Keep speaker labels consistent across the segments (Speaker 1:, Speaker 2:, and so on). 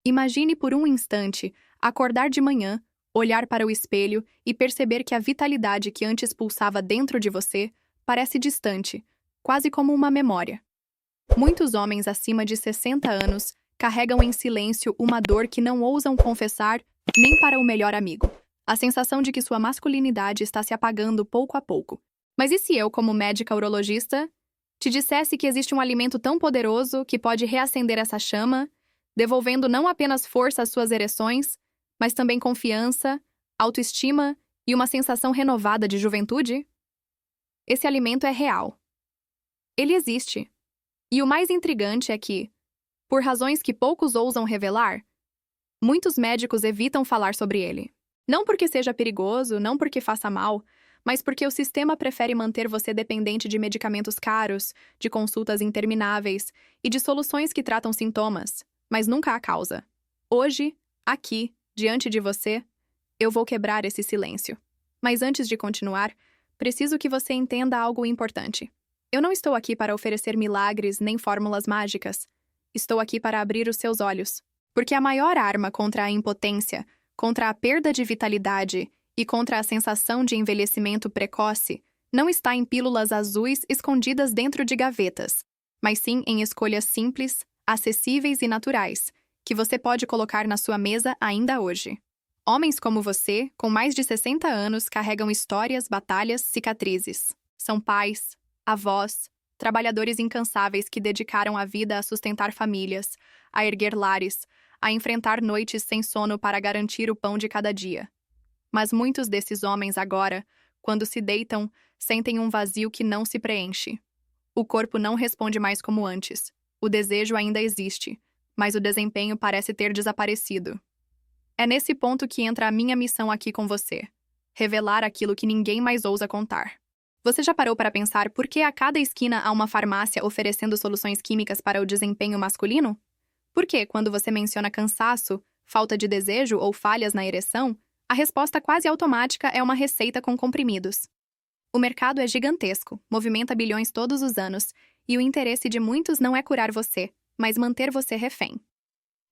Speaker 1: Imagine por um instante acordar de manhã, olhar para o espelho e perceber que a vitalidade que antes pulsava dentro de você parece distante, quase como uma memória. Muitos homens acima de 60 anos carregam em silêncio uma dor que não ousam confessar nem para o melhor amigo. A sensação de que sua masculinidade está se apagando pouco a pouco. Mas e se eu, como médica urologista, te dissesse que existe um alimento tão poderoso que pode reacender essa chama, devolvendo não apenas força às suas ereções, mas também confiança, autoestima e uma sensação renovada de juventude? Esse alimento é real. Ele existe. E o mais intrigante é que, por razões que poucos ousam revelar, muitos médicos evitam falar sobre ele. Não porque seja perigoso, não porque faça mal, mas porque o sistema prefere manter você dependente de medicamentos caros, de consultas intermináveis e de soluções que tratam sintomas, mas nunca a causa. Hoje, aqui, diante de você, eu vou quebrar esse silêncio. Mas antes de continuar, preciso que você entenda algo importante. Eu não estou aqui para oferecer milagres nem fórmulas mágicas. Estou aqui para abrir os seus olhos. Porque a maior arma contra a impotência, contra a perda de vitalidade e contra a sensação de envelhecimento precoce não está em pílulas azuis escondidas dentro de gavetas, mas sim em escolhas simples, acessíveis e naturais, que você pode colocar na sua mesa ainda hoje. Homens como você, com mais de 60 anos, carregam histórias, batalhas, cicatrizes. São pais, avós, trabalhadores incansáveis que dedicaram a vida a sustentar famílias, a erguer lares, a enfrentar noites sem sono para garantir o pão de cada dia. Mas muitos desses homens agora, quando se deitam, sentem um vazio que não se preenche. O corpo não responde mais como antes. O desejo ainda existe, mas o desempenho parece ter desaparecido. É nesse ponto que entra a minha missão aqui com você. Revelar aquilo que ninguém mais ousa contar. Você já parou para pensar por que a cada esquina há uma farmácia oferecendo soluções químicas para o desempenho masculino? Por que, quando você menciona cansaço, falta de desejo ou falhas na ereção, a resposta quase automática é uma receita com comprimidos? O mercado é gigantesco, movimenta bilhões todos os anos, e o interesse de muitos não é curar você, mas manter você refém.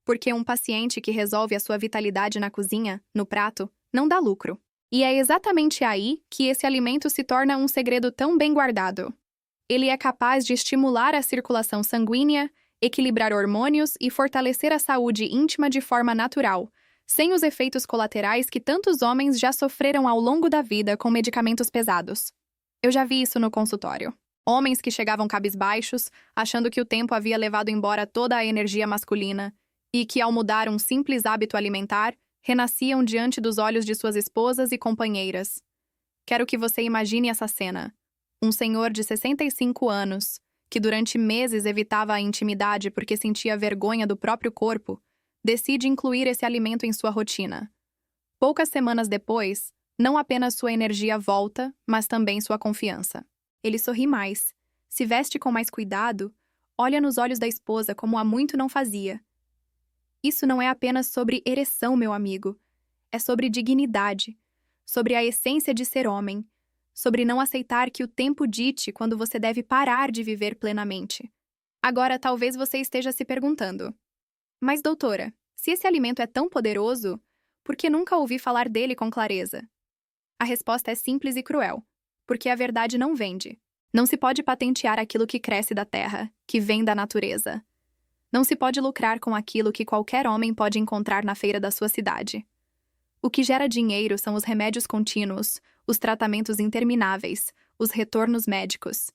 Speaker 1: Porque um paciente que resolve a sua vitalidade na cozinha, no prato, não dá lucro. E é exatamente aí que esse alimento se torna um segredo tão bem guardado. Ele é capaz de estimular a circulação sanguínea, equilibrar hormônios e fortalecer a saúde íntima de forma natural, sem os efeitos colaterais que tantos homens já sofreram ao longo da vida com medicamentos pesados. Eu já vi isso no consultório. Homens que chegavam cabisbaixos, achando que o tempo havia levado embora toda a energia masculina, e que, ao mudar um simples hábito alimentar, renasciam diante dos olhos de suas esposas e companheiras. Quero que você imagine essa cena. Um senhor de 65 anos, que durante meses evitava a intimidade porque sentia vergonha do próprio corpo, decide incluir esse alimento em sua rotina. Poucas semanas depois, não apenas sua energia volta, mas também sua confiança. Ele sorri mais, se veste com mais cuidado, olha nos olhos da esposa como há muito não fazia. Isso não é apenas sobre ereção, meu amigo. É sobre dignidade, sobre a essência de ser homem, sobre não aceitar que o tempo dite quando você deve parar de viver plenamente. Agora, talvez você esteja se perguntando: mas, doutora, se esse alimento é tão poderoso, por que nunca ouvi falar dele com clareza? A resposta é simples e cruel: porque a verdade não vende. Não se pode patentear aquilo que cresce da terra, que vem da natureza. Não se pode lucrar com aquilo que qualquer homem pode encontrar na feira da sua cidade. O que gera dinheiro são os remédios contínuos, os tratamentos intermináveis, os retornos médicos.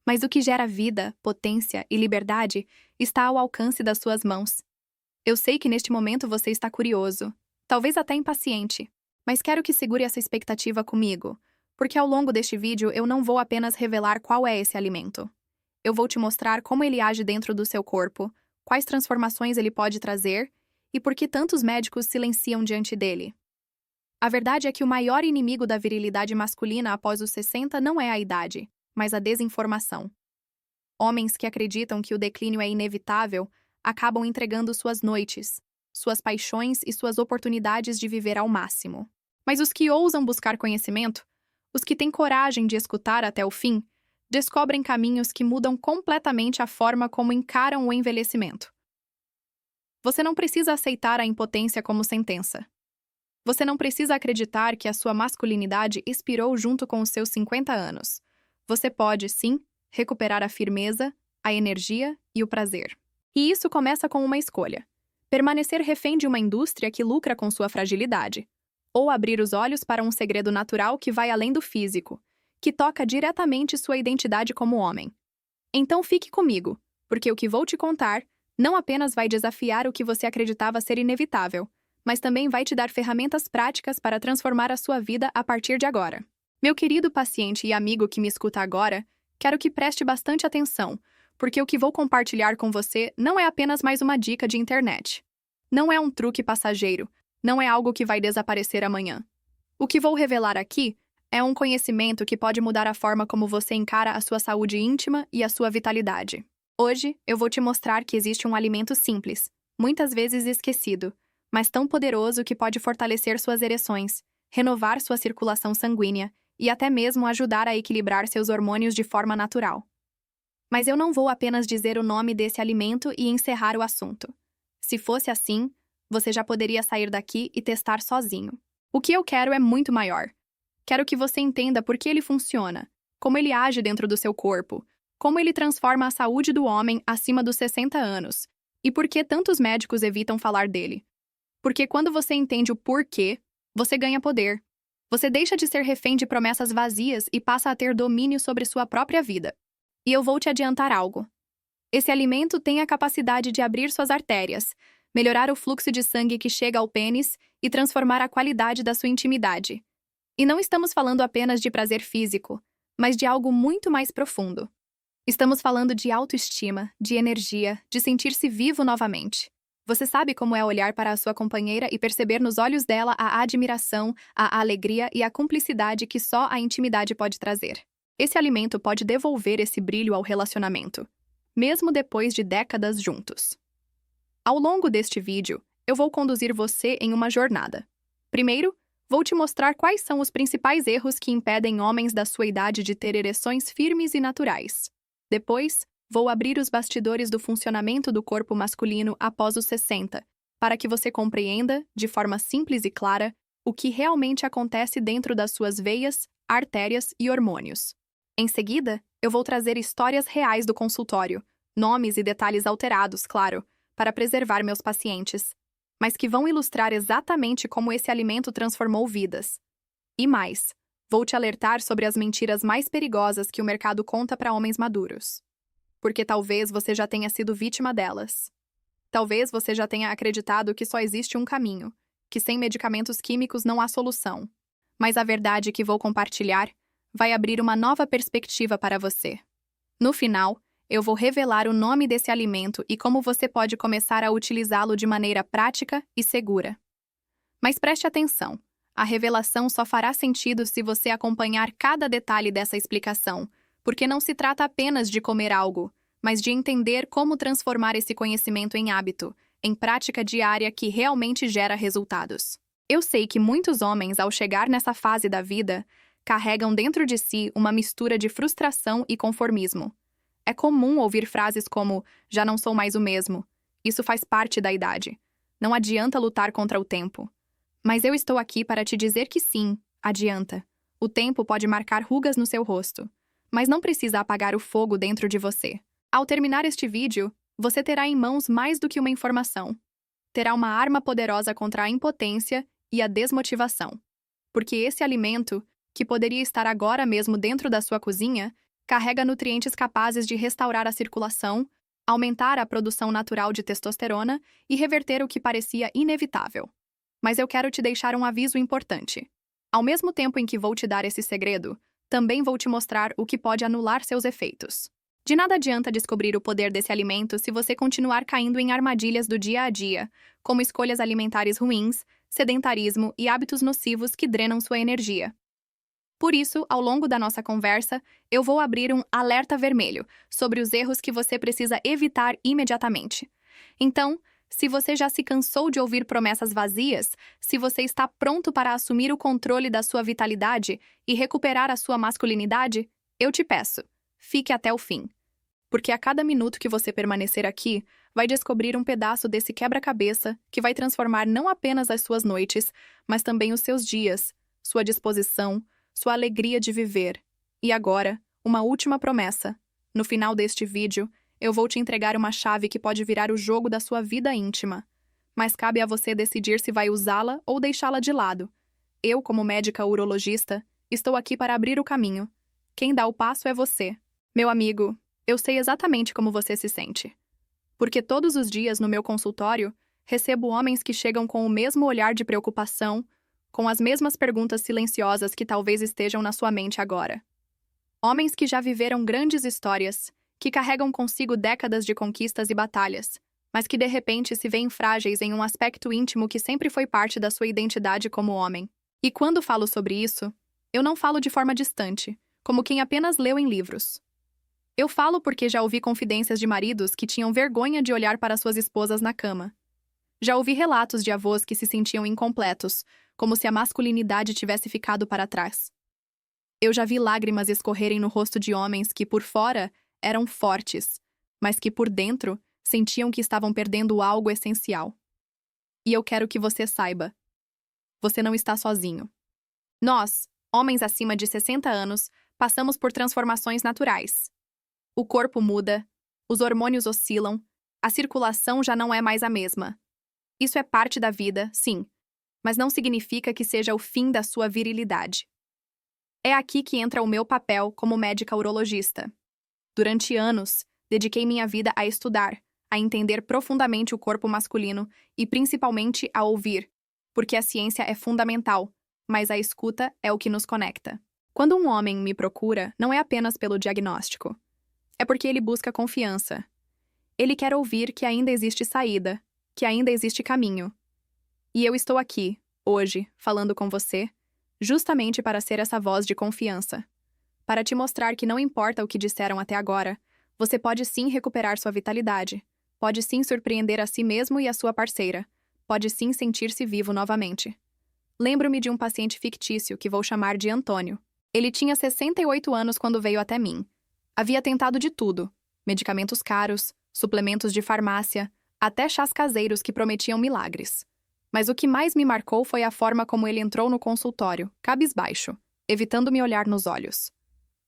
Speaker 1: Mas o que gera vida, potência e liberdade está ao alcance das suas mãos. Eu sei que neste momento você está curioso, talvez até impaciente, mas quero que segure essa expectativa comigo, porque ao longo deste vídeo eu não vou apenas revelar qual é esse alimento. Eu vou te mostrar como ele age dentro do seu corpo, quais transformações ele pode trazer e por que tantos médicos silenciam diante dele. A verdade é que o maior inimigo da virilidade masculina após os 60 não é a idade, mas a desinformação. Homens que acreditam que o declínio é inevitável acabam entregando suas noites, suas paixões e suas oportunidades de viver ao máximo. Mas os que ousam buscar conhecimento, os que têm coragem de escutar até o fim, descobrem caminhos que mudam completamente a forma como encaram o envelhecimento. Você não precisa aceitar a impotência como sentença. Você não precisa acreditar que a sua masculinidade expirou junto com os seus 50 anos. Você pode, sim, recuperar a firmeza, a energia e o prazer. E isso começa com uma escolha: permanecer refém de uma indústria que lucra com sua fragilidade, ou abrir os olhos para um segredo natural que vai além do físico, que toca diretamente sua identidade como homem. Então fique comigo, porque o que vou te contar não apenas vai desafiar o que você acreditava ser inevitável, mas também vai te dar ferramentas práticas para transformar a sua vida a partir de agora. Meu querido paciente e amigo que me escuta agora, quero que preste bastante atenção, porque o que vou compartilhar com você não é apenas mais uma dica de internet. Não é um truque passageiro, não é algo que vai desaparecer amanhã. O que vou revelar aqui é um conhecimento que pode mudar a forma como você encara a sua saúde íntima e a sua vitalidade. Hoje, eu vou te mostrar que existe um alimento simples, muitas vezes esquecido, mas tão poderoso que pode fortalecer suas ereções, renovar sua circulação sanguínea e até mesmo ajudar a equilibrar seus hormônios de forma natural. Mas eu não vou apenas dizer o nome desse alimento e encerrar o assunto. Se fosse assim, você já poderia sair daqui e testar sozinho. O que eu quero é muito maior. Quero que você entenda por que ele funciona, como ele age dentro do seu corpo, como ele transforma a saúde do homem acima dos 60 anos, e por que tantos médicos evitam falar dele. Porque quando você entende o porquê, você ganha poder. Você deixa de ser refém de promessas vazias e passa a ter domínio sobre sua própria vida. E eu vou te adiantar algo. Esse alimento tem a capacidade de abrir suas artérias, melhorar o fluxo de sangue que chega ao pênis e transformar a qualidade da sua intimidade. E não estamos falando apenas de prazer físico, mas de algo muito mais profundo. Estamos falando de autoestima, de energia, de sentir-se vivo novamente. Você sabe como é olhar para a sua companheira e perceber nos olhos dela a admiração, a alegria e a cumplicidade que só a intimidade pode trazer. Esse alimento pode devolver esse brilho ao relacionamento, mesmo depois de décadas juntos. Ao longo deste vídeo, eu vou conduzir você em uma jornada. Primeiro, vou te mostrar quais são os principais erros que impedem homens da sua idade de ter ereções firmes e naturais. Depois, vou abrir os bastidores do funcionamento do corpo masculino após os 60, para que você compreenda, de forma simples e clara, o que realmente acontece dentro das suas veias, artérias e hormônios. Em seguida, eu vou trazer histórias reais do consultório, nomes e detalhes alterados, claro, para preservar meus pacientes, mas que vão ilustrar exatamente como esse alimento transformou vidas. E mais, vou te alertar sobre as mentiras mais perigosas que o mercado conta para homens maduros. Porque talvez você já tenha sido vítima delas. Talvez você já tenha acreditado que só existe um caminho, que sem medicamentos químicos não há solução. Mas a verdade que vou compartilhar vai abrir uma nova perspectiva para você. No final, eu vou revelar o nome desse alimento e como você pode começar a utilizá-lo de maneira prática e segura. Mas preste atenção. A revelação só fará sentido se você acompanhar cada detalhe dessa explicação, porque não se trata apenas de comer algo, mas de entender como transformar esse conhecimento em hábito, em prática diária que realmente gera resultados. Eu sei que muitos homens, ao chegar nessa fase da vida, carregam dentro de si uma mistura de frustração e conformismo. É comum ouvir frases como "já não sou mais o mesmo", "isso faz parte da idade", "não adianta lutar contra o tempo". Mas eu estou aqui para te dizer que sim, adianta. O tempo pode marcar rugas no seu rosto, mas não precisa apagar o fogo dentro de você. Ao terminar este vídeo, você terá em mãos mais do que uma informação. Terá uma arma poderosa contra a impotência e a desmotivação. Porque esse alimento, que poderia estar agora mesmo dentro da sua cozinha, carrega nutrientes capazes de restaurar a circulação, aumentar a produção natural de testosterona e reverter o que parecia inevitável. Mas eu quero te deixar um aviso importante. Ao mesmo tempo em que vou te dar esse segredo, também vou te mostrar o que pode anular seus efeitos. De nada adianta descobrir o poder desse alimento se você continuar caindo em armadilhas do dia a dia, como escolhas alimentares ruins, sedentarismo e hábitos nocivos que drenam sua energia. Por isso, ao longo da nossa conversa, eu vou abrir um alerta vermelho sobre os erros que você precisa evitar imediatamente. Então, se você já se cansou de ouvir promessas vazias, se você está pronto para assumir o controle da sua vitalidade e recuperar a sua masculinidade, eu te peço, fique até o fim. Porque a cada minuto que você permanecer aqui, vai descobrir um pedaço desse quebra-cabeça que vai transformar não apenas as suas noites, mas também os seus dias, sua disposição, sua alegria de viver. E agora, uma última promessa. No final deste vídeo, eu vou te entregar uma chave que pode virar o jogo da sua vida íntima. Mas cabe a você decidir se vai usá-la ou deixá-la de lado. Eu, como médica urologista, estou aqui para abrir o caminho. Quem dá o passo é você. Meu amigo, eu sei exatamente como você se sente. Porque todos os dias no meu consultório, recebo homens que chegam com o mesmo olhar de preocupação, com as mesmas perguntas silenciosas que talvez estejam na sua mente agora. Homens que já viveram grandes histórias, que carregam consigo décadas de conquistas e batalhas, mas que de repente se veem frágeis em um aspecto íntimo que sempre foi parte da sua identidade como homem. E quando falo sobre isso, eu não falo de forma distante, como quem apenas leu em livros. Eu falo porque já ouvi confidências de maridos que tinham vergonha de olhar para suas esposas na cama. Já ouvi relatos de avós que se sentiam incompletos, como se a masculinidade tivesse ficado para trás. Eu já vi lágrimas escorrerem no rosto de homens que, por fora, eram fortes, mas que, por dentro, sentiam que estavam perdendo algo essencial. E eu quero que você saiba. Você não está sozinho. Nós, homens acima de 60 anos, passamos por transformações naturais. O corpo muda, os hormônios oscilam, a circulação já não é mais a mesma. Isso é parte da vida, sim, mas não significa que seja o fim da sua virilidade. É aqui que entra o meu papel como médica urologista. Durante anos, dediquei minha vida a estudar, a entender profundamente o corpo masculino e principalmente a ouvir, porque a ciência é fundamental, mas a escuta é o que nos conecta. Quando um homem me procura, não é apenas pelo diagnóstico. É porque ele busca confiança. Ele quer ouvir que ainda existe saída, que ainda existe caminho. E eu estou aqui, hoje, falando com você, justamente para ser essa voz de confiança. Para te mostrar que não importa o que disseram até agora, você pode sim recuperar sua vitalidade, pode sim surpreender a si mesmo e a sua parceira, pode sim sentir-se vivo novamente. Lembro-me de um paciente fictício que vou chamar de Antônio. Ele tinha 68 anos quando veio até mim. Havia tentado de tudo: medicamentos caros, suplementos de farmácia, até chás caseiros que prometiam milagres. Mas o que mais me marcou foi a forma como ele entrou no consultório, cabisbaixo, evitando me olhar nos olhos.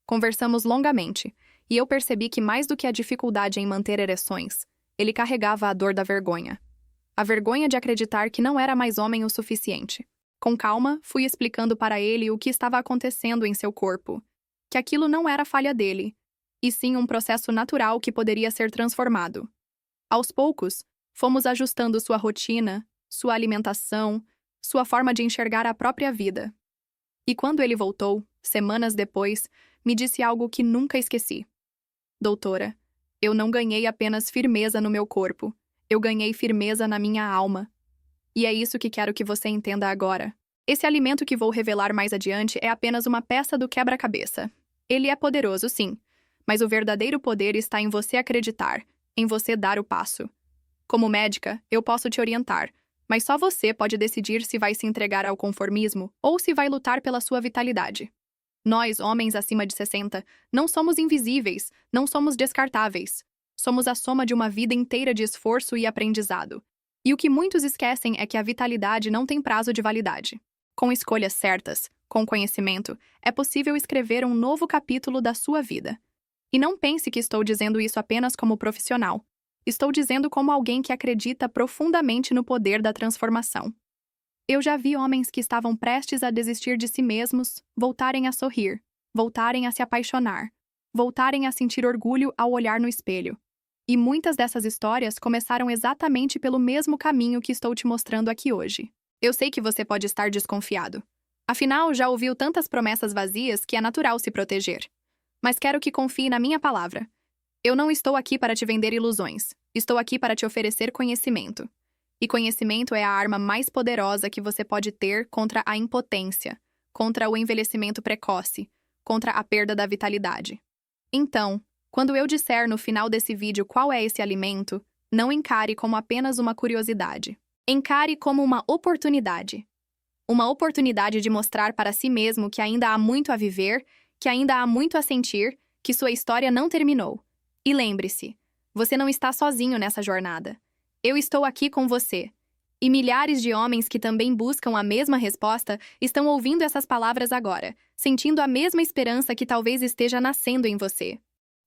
Speaker 1: Conversamos longamente, e eu percebi que mais do que a dificuldade em manter ereções, ele carregava a dor da vergonha. A vergonha de acreditar que não era mais homem o suficiente. Com calma, fui explicando para ele o que estava acontecendo em seu corpo, que aquilo não era falha dele, e sim um processo natural que poderia ser transformado. Aos poucos, fomos ajustando sua rotina, sua alimentação, sua forma de enxergar a própria vida. E quando ele voltou, semanas depois, me disse algo que nunca esqueci. Doutora, eu não ganhei apenas firmeza no meu corpo, eu ganhei firmeza na minha alma. E é isso que quero que você entenda agora. Esse alimento que vou revelar mais adiante é apenas uma peça do quebra-cabeça. Ele é poderoso, sim, mas o verdadeiro poder está em você acreditar, em você dar o passo. Como médica, eu posso te orientar, mas só você pode decidir se vai se entregar ao conformismo ou se vai lutar pela sua vitalidade. Nós, homens acima de 60, não somos invisíveis, não somos descartáveis. Somos a soma de uma vida inteira de esforço e aprendizado. E o que muitos esquecem é que a vitalidade não tem prazo de validade. Com escolhas certas, com conhecimento, é possível escrever um novo capítulo da sua vida. E não pense que estou dizendo isso apenas como profissional. Estou dizendo como alguém que acredita profundamente no poder da transformação. Eu já vi homens que estavam prestes a desistir de si mesmos, voltarem a sorrir, voltarem a se apaixonar, voltarem a sentir orgulho ao olhar no espelho. E muitas dessas histórias começaram exatamente pelo mesmo caminho que estou te mostrando aqui hoje. Eu sei que você pode estar desconfiado. Afinal, já ouviu tantas promessas vazias que é natural se proteger. Mas quero que confie na minha palavra. Eu não estou aqui para te vender ilusões. Estou aqui para te oferecer conhecimento. E conhecimento é a arma mais poderosa que você pode ter contra a impotência, contra o envelhecimento precoce, contra a perda da vitalidade. Então, quando eu disser no final desse vídeo qual é esse alimento, não encare como apenas uma curiosidade. Encare como uma oportunidade. Uma oportunidade de mostrar para si mesmo que ainda há muito a viver, que ainda há muito a sentir, que sua história não terminou. E lembre-se, Você não está sozinho nessa jornada. Eu estou aqui com você. E milhares de homens que também buscam a mesma resposta estão ouvindo essas palavras agora, sentindo a mesma esperança que talvez esteja nascendo em você.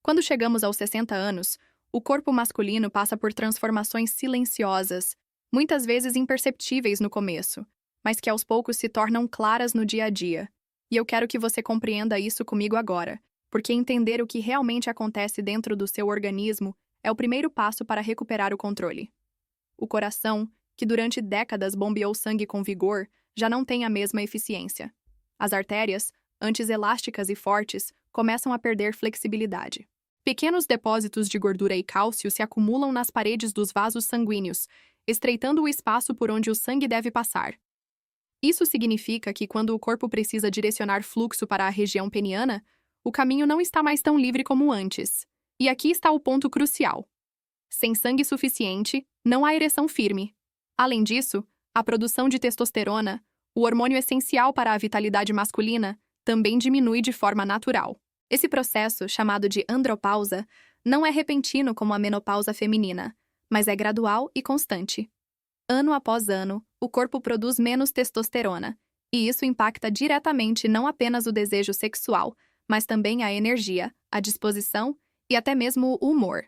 Speaker 1: Quando chegamos aos 60 anos, o corpo masculino passa por transformações silenciosas, muitas vezes imperceptíveis no começo, mas que aos poucos se tornam claras no dia a dia. E eu quero que você compreenda isso comigo agora, porque entender o que realmente acontece dentro do seu organismo é o primeiro passo para recuperar o controle. O coração, que durante décadas bombeou sangue com vigor, já não tem a mesma eficiência. As artérias, antes elásticas e fortes, começam a perder flexibilidade. Pequenos depósitos de gordura e cálcio se acumulam nas paredes dos vasos sanguíneos, estreitando o espaço por onde o sangue deve passar. Isso significa que quando o corpo precisa direcionar fluxo para a região peniana, o caminho não está mais tão livre como antes. E aqui está o ponto crucial. Sem sangue suficiente, não há ereção firme. Além disso, a produção de testosterona, o hormônio essencial para a vitalidade masculina, também diminui de forma natural. Esse processo, chamado de andropausa, não é repentino como a menopausa feminina, mas é gradual e constante. Ano após ano, o corpo produz menos testosterona, e isso impacta diretamente não apenas o desejo sexual, mas também a energia, a disposição e até mesmo o humor.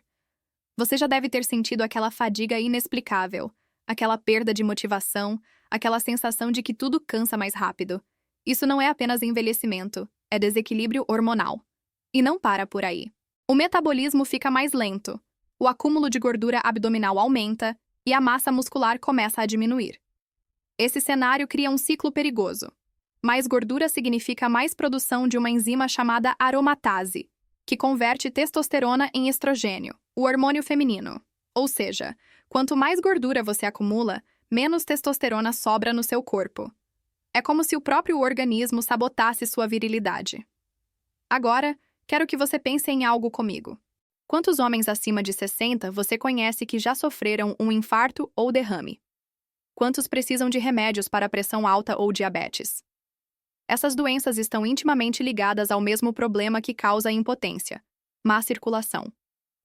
Speaker 1: Você já deve ter sentido aquela fadiga inexplicável, aquela perda de motivação, aquela sensação de que tudo cansa mais rápido. Isso não é apenas envelhecimento, é desequilíbrio hormonal. E não para por aí. O metabolismo fica mais lento, o acúmulo de gordura abdominal aumenta e a massa muscular começa a diminuir. Esse cenário cria um ciclo perigoso. Mais gordura significa mais produção de uma enzima chamada aromatase, que converte testosterona em estrogênio, o hormônio feminino. Ou seja, quanto mais gordura você acumula, menos testosterona sobra no seu corpo. É como se o próprio organismo sabotasse sua virilidade. Agora, quero que você pense em algo comigo. Quantos homens acima de 60 você conhece que já sofreram um infarto ou derrame? Quantos precisam de remédios para pressão alta ou diabetes? Essas doenças estão intimamente ligadas ao mesmo problema que causa a impotência: má circulação.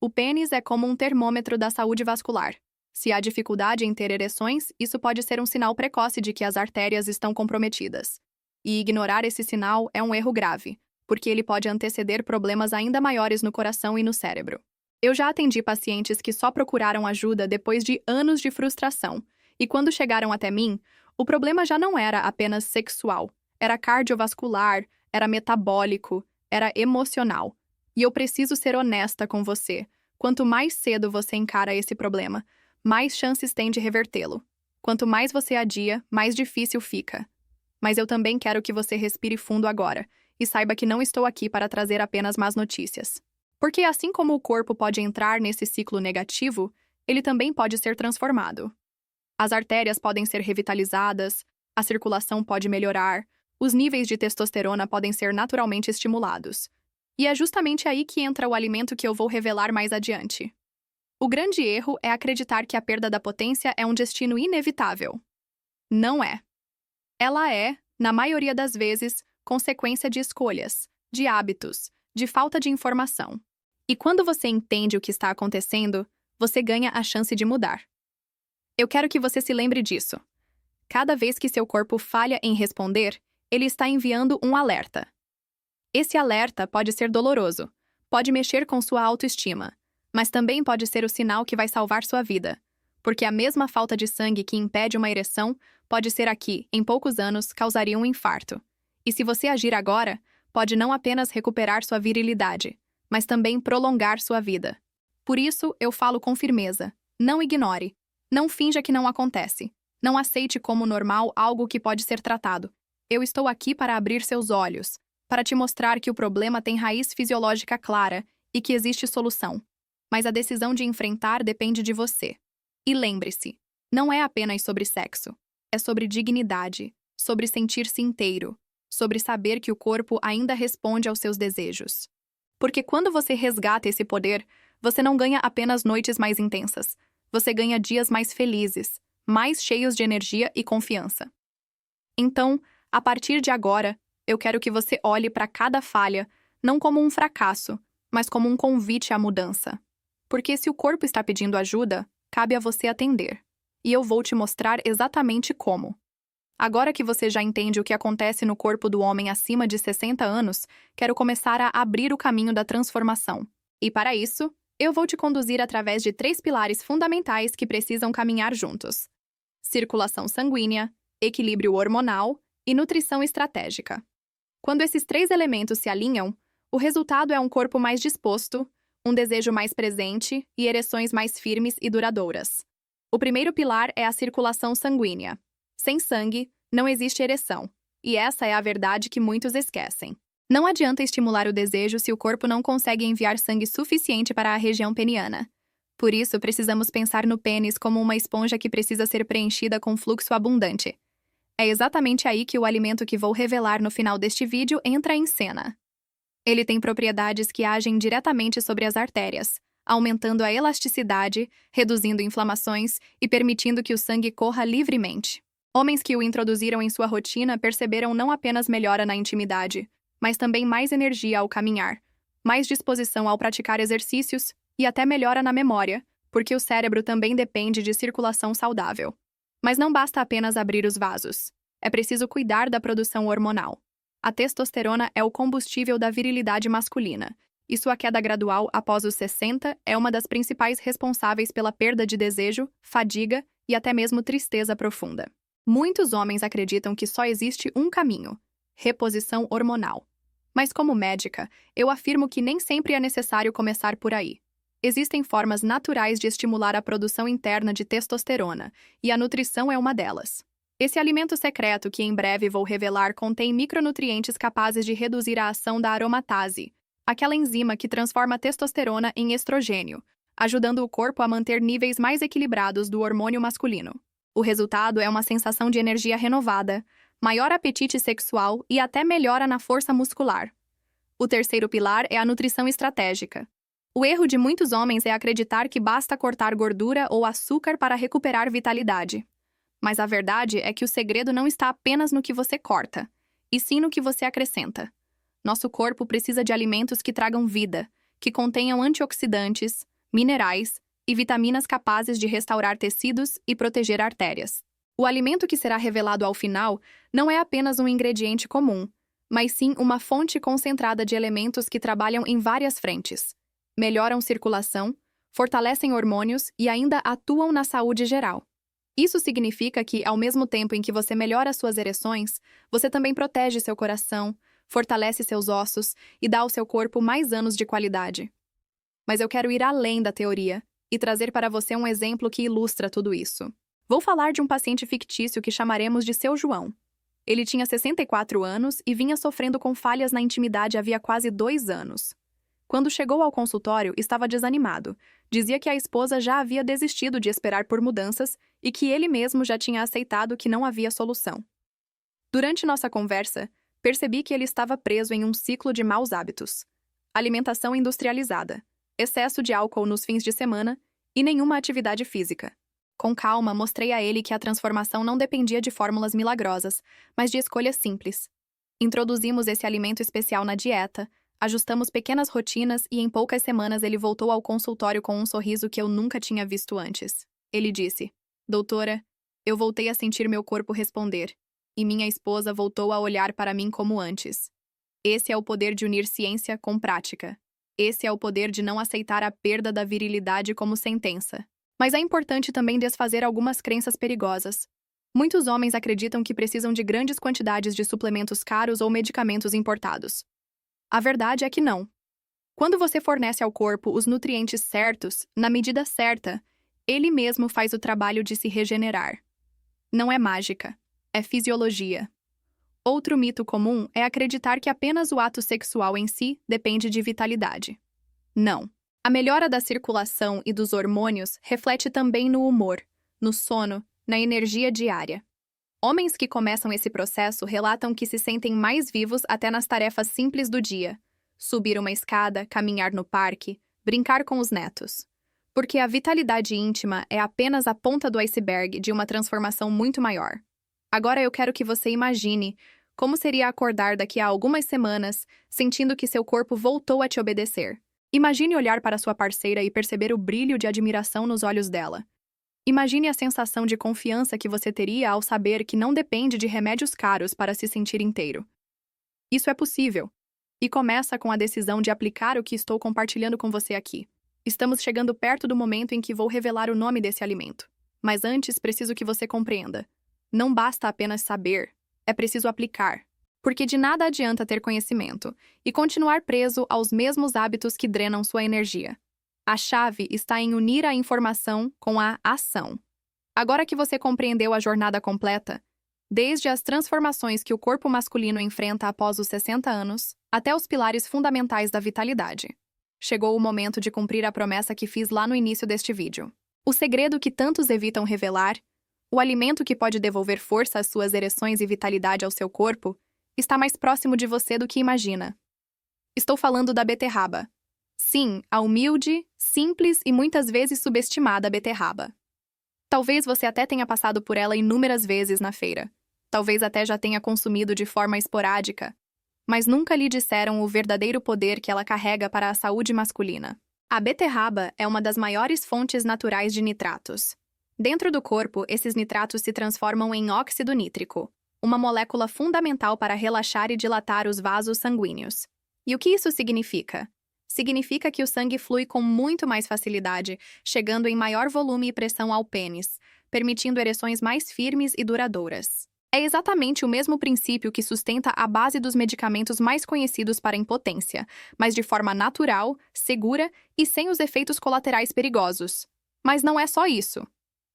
Speaker 1: O pênis é como um termômetro da saúde vascular. Se há dificuldade em ter ereções, isso pode ser um sinal precoce de que as artérias estão comprometidas. E ignorar esse sinal é um erro grave, porque ele pode anteceder problemas ainda maiores no coração e no cérebro. Eu já atendi pacientes que só procuraram ajuda depois de anos de frustração, e quando chegaram até mim, o problema já não era apenas sexual, era cardiovascular, era metabólico, era emocional. E eu preciso ser honesta com você. Quanto mais cedo você encara esse problema, mais chances tem de revertê-lo. Quanto mais você adia, mais difícil fica. Mas eu também quero que você respire fundo agora e saiba que não estou aqui para trazer apenas más notícias. Porque assim como o corpo pode entrar nesse ciclo negativo, ele também pode ser transformado. As artérias podem ser revitalizadas, a circulação pode melhorar, os níveis de testosterona podem ser naturalmente estimulados. E é justamente aí que entra o alimento que eu vou revelar mais adiante. O grande erro é acreditar que a perda da potência é um destino inevitável. Não é. Ela é, na maioria das vezes, consequência de escolhas, de hábitos, de falta de informação. E quando você entende o que está acontecendo, você ganha a chance de mudar. Eu quero que você se lembre disso. Cada vez que seu corpo falha em responder, ele está enviando um alerta. Esse alerta pode ser doloroso, pode mexer com sua autoestima, mas também pode ser o sinal que vai salvar sua vida, porque a mesma falta de sangue que impede uma ereção pode ser aqui, em poucos anos, causaria um infarto. E se você agir agora, pode não apenas recuperar sua virilidade, mas também prolongar sua vida. Por isso, eu falo com firmeza: não ignore, não finja que não acontece, não aceite como normal algo que pode ser tratado. Eu estou aqui para abrir seus olhos, para te mostrar que o problema tem raiz fisiológica clara e que existe solução. Mas a decisão de enfrentar depende de você. E lembre-se, não é apenas sobre sexo. É sobre dignidade, sobre sentir-se inteiro, sobre saber que o corpo ainda responde aos seus desejos. Porque quando você resgata esse poder, você não ganha apenas noites mais intensas. Você ganha dias mais felizes, mais cheios de energia e confiança. Então, a partir de agora, eu quero que você olhe para cada falha, não como um fracasso, mas como um convite à mudança. Porque se o corpo está pedindo ajuda, cabe a você atender. E eu vou te mostrar exatamente como. Agora que você já entende o que acontece no corpo do homem acima de 60 anos, quero começar a abrir o caminho da transformação. E para isso, eu vou te conduzir através de 3 pilares fundamentais que precisam caminhar juntos: circulação sanguínea, equilíbrio hormonal e nutrição estratégica. Quando esses 3 elementos se alinham, o resultado é um corpo mais disposto, um desejo mais presente e ereções mais firmes e duradouras. O primeiro pilar é a circulação sanguínea. Sem sangue, não existe ereção, e essa é a verdade que muitos esquecem. Não adianta estimular o desejo se o corpo não consegue enviar sangue suficiente para a região peniana. Por isso, precisamos pensar no pênis como uma esponja que precisa ser preenchida com fluxo abundante. É exatamente aí que o alimento que vou revelar no final deste vídeo entra em cena. Ele tem propriedades que agem diretamente sobre as artérias, aumentando a elasticidade, reduzindo inflamações e permitindo que o sangue corra livremente. Homens que o introduziram em sua rotina perceberam não apenas melhora na intimidade, mas também mais energia ao caminhar, mais disposição ao praticar exercícios e até melhora na memória, porque o cérebro também depende de circulação saudável. Mas não basta apenas abrir os vasos. É preciso cuidar da produção hormonal. A testosterona é o combustível da virilidade masculina, e sua queda gradual após os 60 é uma das principais responsáveis pela perda de desejo, fadiga e até mesmo tristeza profunda. Muitos homens acreditam que só existe um caminho: reposição hormonal. Mas como médica, eu afirmo que nem sempre é necessário começar por aí. Existem formas naturais de estimular a produção interna de testosterona, e a nutrição é uma delas. Esse alimento secreto que em breve vou revelar contém micronutrientes capazes de reduzir a ação da aromatase, aquela enzima que transforma a testosterona em estrogênio, ajudando o corpo a manter níveis mais equilibrados do hormônio masculino. O resultado é uma sensação de energia renovada, maior apetite sexual e até melhora na força muscular. O terceiro pilar é a nutrição estratégica. O erro de muitos homens é acreditar que basta cortar gordura ou açúcar para recuperar vitalidade. Mas a verdade é que o segredo não está apenas no que você corta, e sim no que você acrescenta. Nosso corpo precisa de alimentos que tragam vida, que contenham antioxidantes, minerais e vitaminas capazes de restaurar tecidos e proteger artérias. O alimento que será revelado ao final não é apenas um ingrediente comum, mas sim uma fonte concentrada de elementos que trabalham em várias frentes. Melhoram circulação, fortalecem hormônios e ainda atuam na saúde geral. Isso significa que, ao mesmo tempo em que você melhora suas ereções, você também protege seu coração, fortalece seus ossos e dá ao seu corpo mais anos de qualidade. Mas eu quero ir além da teoria e trazer para você um exemplo que ilustra tudo isso. Vou falar de um paciente fictício que chamaremos de Seu João. Ele tinha 64 anos e vinha sofrendo com falhas na intimidade havia quase 2 anos. Quando chegou ao consultório, estava desanimado. Dizia que a esposa já havia desistido de esperar por mudanças e que ele mesmo já tinha aceitado que não havia solução. Durante nossa conversa, percebi que ele estava preso em um ciclo de maus hábitos: alimentação industrializada, excesso de álcool nos fins de semana e nenhuma atividade física. Com calma, mostrei a ele que a transformação não dependia de fórmulas milagrosas, mas de escolhas simples. Introduzimos esse alimento especial na dieta, ajustamos pequenas rotinas e em poucas semanas ele voltou ao consultório com um sorriso que eu nunca tinha visto antes. Ele disse: "Doutora, eu voltei a sentir meu corpo responder, e minha esposa voltou a olhar para mim como antes." Esse é o poder de unir ciência com prática. Esse é o poder de não aceitar a perda da virilidade como sentença. Mas é importante também desfazer algumas crenças perigosas. Muitos homens acreditam que precisam de grandes quantidades de suplementos caros ou medicamentos importados. A verdade é que não. Quando você fornece ao corpo os nutrientes certos, na medida certa, ele mesmo faz o trabalho de se regenerar. Não é mágica, é fisiologia. Outro mito comum é acreditar que apenas o ato sexual em si depende de vitalidade. Não. A melhora da circulação e dos hormônios reflete também no humor, no sono, na energia diária. Homens que começam esse processo relatam que se sentem mais vivos até nas tarefas simples do dia: subir uma escada, caminhar no parque, brincar com os netos. Porque a vitalidade íntima é apenas a ponta do iceberg de uma transformação muito maior. Agora eu quero que você imagine como seria acordar daqui a algumas semanas, sentindo que seu corpo voltou a te obedecer. Imagine olhar para sua parceira e perceber o brilho de admiração nos olhos dela. Imagine a sensação de confiança que você teria ao saber que não depende de remédios caros para se sentir inteiro. Isso é possível. E começa com a decisão de aplicar o que estou compartilhando com você aqui. Estamos chegando perto do momento em que vou revelar o nome desse alimento. Mas antes, preciso que você compreenda. Não basta apenas saber, é preciso aplicar. Porque de nada adianta ter conhecimento e continuar preso aos mesmos hábitos que drenam sua energia. A chave está em unir a informação com a ação. Agora que você compreendeu a jornada completa, desde as transformações que o corpo masculino enfrenta após os 60 anos, até os pilares fundamentais da vitalidade, chegou o momento de cumprir a promessa que fiz lá no início deste vídeo. O segredo que tantos evitam revelar, o alimento que pode devolver força às suas ereções e vitalidade ao seu corpo, está mais próximo de você do que imagina. Estou falando da beterraba. Sim, a humilde, simples e muitas vezes subestimada beterraba. Talvez você até tenha passado por ela inúmeras vezes na feira. Talvez até já tenha consumido de forma esporádica. Mas nunca lhe disseram o verdadeiro poder que ela carrega para a saúde masculina. A beterraba é uma das maiores fontes naturais de nitratos. Dentro do corpo, esses nitratos se transformam em óxido nítrico, uma molécula fundamental para relaxar e dilatar os vasos sanguíneos. E o que isso significa? Significa que o sangue flui com muito mais facilidade, chegando em maior volume e pressão ao pênis, permitindo ereções mais firmes e duradouras. É exatamente o mesmo princípio que sustenta a base dos medicamentos mais conhecidos para a impotência, mas de forma natural, segura e sem os efeitos colaterais perigosos. Mas não é só isso.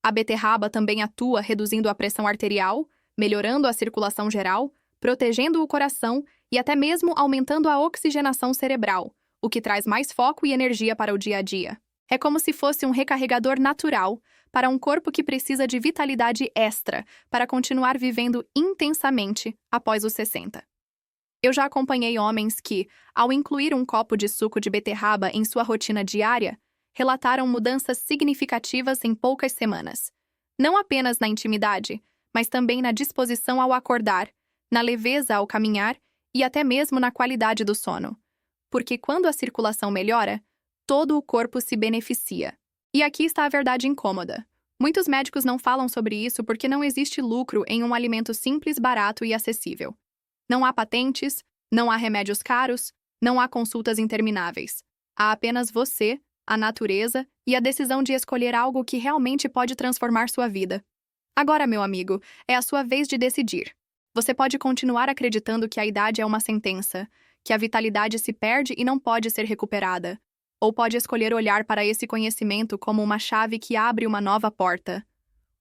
Speaker 1: A beterraba também atua reduzindo a pressão arterial, melhorando a circulação geral, protegendo o coração e até mesmo aumentando a oxigenação cerebral, o que traz mais foco e energia para o dia a dia. É como se fosse um recarregador natural para um corpo que precisa de vitalidade extra para continuar vivendo intensamente após os 60. Eu já acompanhei homens que, ao incluir um copo de suco de beterraba em sua rotina diária, relataram mudanças significativas em poucas semanas. Não apenas na intimidade, mas também na disposição ao acordar, na leveza ao caminhar e até mesmo na qualidade do sono. Porque quando a circulação melhora, todo o corpo se beneficia. E aqui está a verdade incômoda. Muitos médicos não falam sobre isso porque não existe lucro em um alimento simples, barato e acessível. Não há patentes, não há remédios caros, não há consultas intermináveis. Há apenas você, a natureza e a decisão de escolher algo que realmente pode transformar sua vida. Agora, meu amigo, é a sua vez de decidir. Você pode continuar acreditando que a idade é uma sentença, que a vitalidade se perde e não pode ser recuperada. Ou pode escolher olhar para esse conhecimento como uma chave que abre uma nova porta.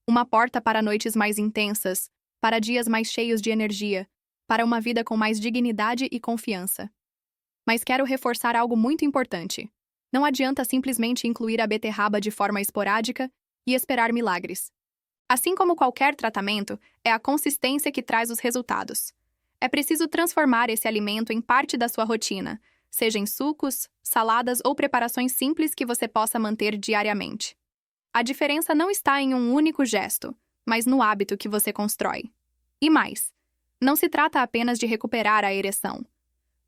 Speaker 1: Uma porta para noites mais intensas, para dias mais cheios de energia, para uma vida com mais dignidade e confiança. Mas quero reforçar algo muito importante. Não adianta simplesmente incluir a beterraba de forma esporádica e esperar milagres. Assim como qualquer tratamento, é a consistência que traz os resultados. É preciso transformar esse alimento em parte da sua rotina, seja em sucos, saladas ou preparações simples que você possa manter diariamente. A diferença não está em um único gesto, mas no hábito que você constrói. E mais, não se trata apenas de recuperar a ereção.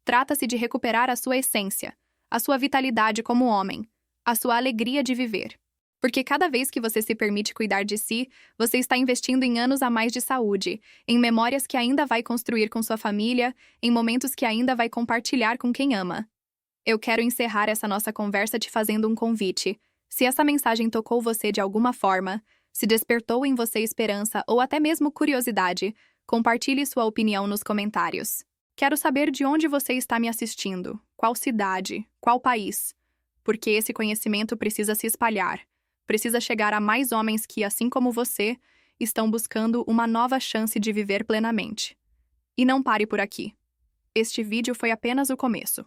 Speaker 1: Trata-se de recuperar a sua essência, a sua vitalidade como homem, a sua alegria de viver. Porque cada vez que você se permite cuidar de si, você está investindo em anos a mais de saúde, em memórias que ainda vai construir com sua família, em momentos que ainda vai compartilhar com quem ama. Eu quero encerrar essa nossa conversa te fazendo um convite. Se essa mensagem tocou você de alguma forma, se despertou em você esperança ou até mesmo curiosidade, compartilhe sua opinião nos comentários. Quero saber de onde você está me assistindo, qual cidade, qual país. Porque esse conhecimento precisa se espalhar. Precisa chegar a mais homens que, assim como você, estão buscando uma nova chance de viver plenamente. E não pare por aqui. Este vídeo foi apenas o começo.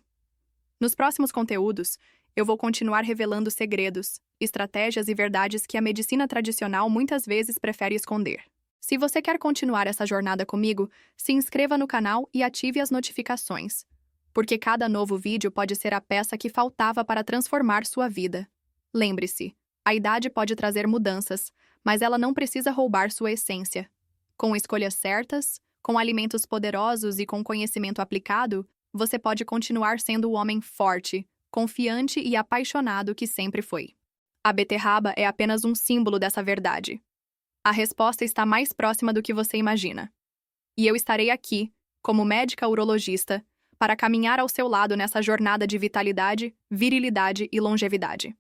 Speaker 1: Nos próximos conteúdos, eu vou continuar revelando segredos, estratégias e verdades que a medicina tradicional muitas vezes prefere esconder. Se você quer continuar essa jornada comigo, se inscreva no canal e ative as notificações, porque cada novo vídeo pode ser a peça que faltava para transformar sua vida. Lembre-se, a idade pode trazer mudanças, mas ela não precisa roubar sua essência. Com escolhas certas, com alimentos poderosos e com conhecimento aplicado, você pode continuar sendo o homem forte, confiante e apaixonado que sempre foi. A beterraba é apenas um símbolo dessa verdade. A resposta está mais próxima do que você imagina. E eu estarei aqui, como médica urologista, para caminhar ao seu lado nessa jornada de vitalidade, virilidade e longevidade.